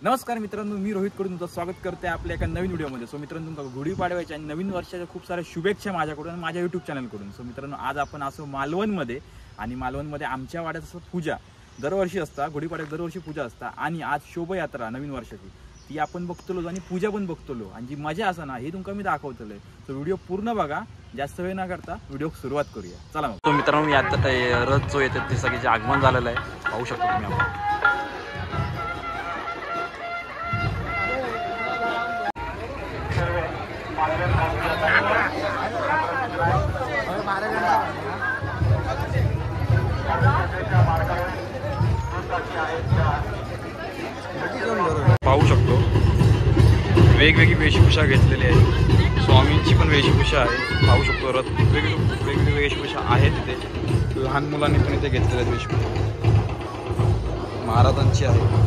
नमस्कार मित्रांनो, मी रोहित कडून तुमचं स्वागत करते आपल्या एका नवीन व्हिडिओमध्ये। सो मित्रांनो, तुमचा गुढीपाडव्याच्या आणि नवीन वर्षाच्या खूप साऱ्या शुभेच्छा माझ्याकडून आणि माझ्या यूट्यूब चॅनलकडून। सो मित्रांनो, आज आपण असो मालवणमध्ये आणि मालवणमध्ये आमच्या वाड्यात असं पूजा दरवर्षी असता, गुढीपाडव्यात दरवर्षी पूजा असता आणि आज शोभायात्रा नवीन वर्षाची ती आपण बघतलो आणि पूजा पण बघतलो आणि जी मजा असा ना हे तुमका मी दाखवतलोय। सो व्हिडिओ पूर्ण बघा, जास्त वेळ न करता व्हिडिओ सुरुवात करूया, चला मग। तो मित्रांनो, आता रथ जो येते ते सगळ्याचे आगमन झालेलं आहे, पाहू शकतो तुम्ही आपण। पाहू शकतो वेगवेगळी वेशभूषा घेतलेली आहे, स्वामींची पण वेशभूषा आहे। पाहू शकतो रथ वेगवेगळी वेशभूषा आहे तिथे, लहान मुलांनी पण इथे घेतलेल्या आहेत वेशभूषा, महाराजांची आहे।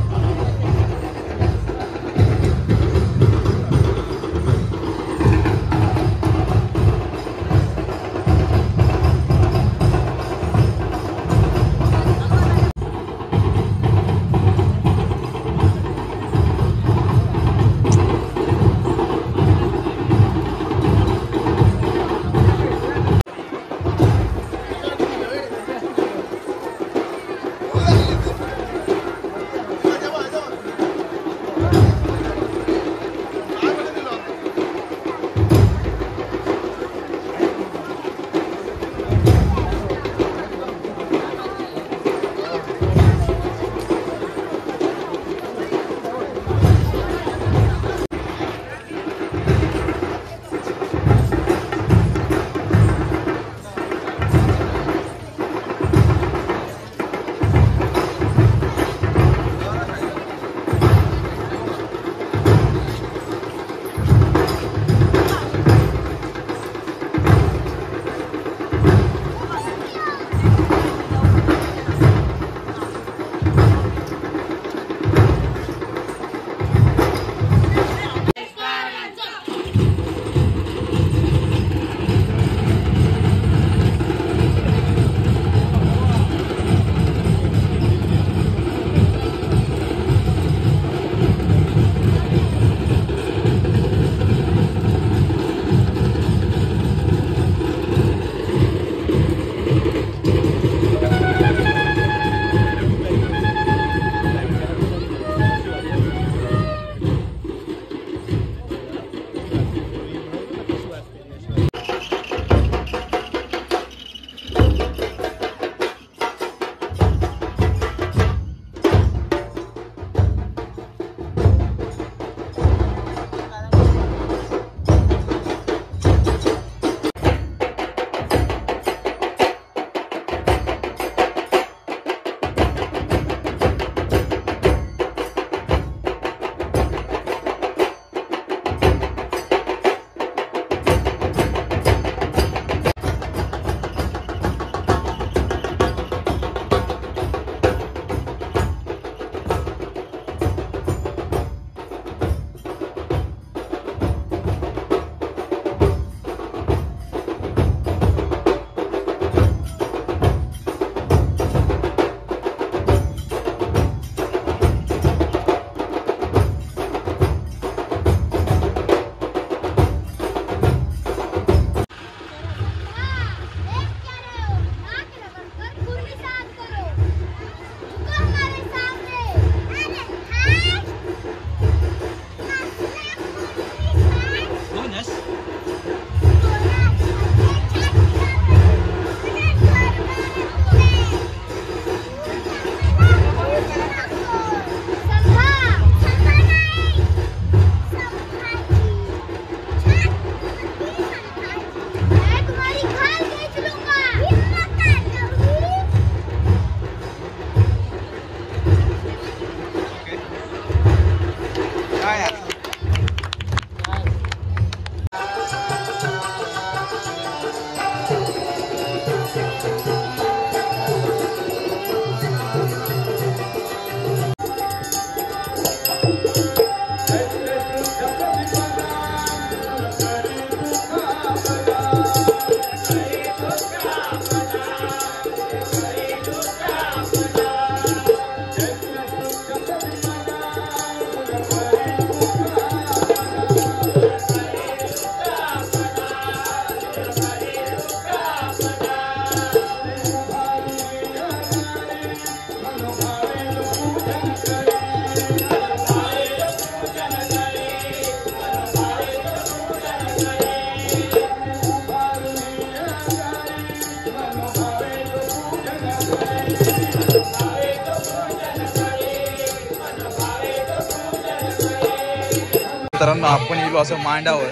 मित्रांनो आपण गेलो असं मांडावर,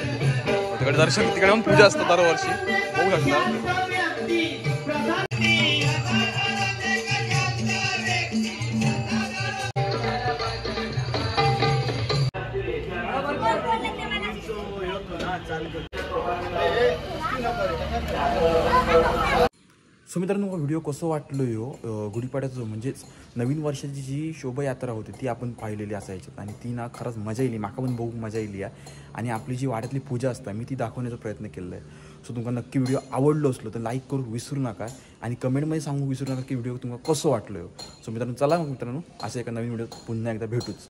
तिकडे दर्शन, तिकडे पण पूजा असतात दरवर्षी, बघू शकता. सो मित्रांनो व्हिडिओ कसं वाटलं हो गुढीपाड्याचं, म्हणजेच नवीन वर्षाची जी शोभायात्रा होती ती आपण पाहिलेली असायची आणि ती ना खरंच मजा येईल, माका पण बघू मजा येईल या. आणि आपली जी वाड्यातली पूजा असते मी ती दाखवण्याचा प्रयत्न केलेला आहे. सो तुमका नक्की व्हिडिओ आवडलो असलो तर लाईक करू विसरू नका आणि कमेंटमध्ये सांगू विसरू नका की व्हिडिओ तुम्हाला कसं वाटलं. सो मित्रांनो चला मग मित्रांनो असं एका नवीन व्हिडिओ पुन्हा एकदा भेटूच.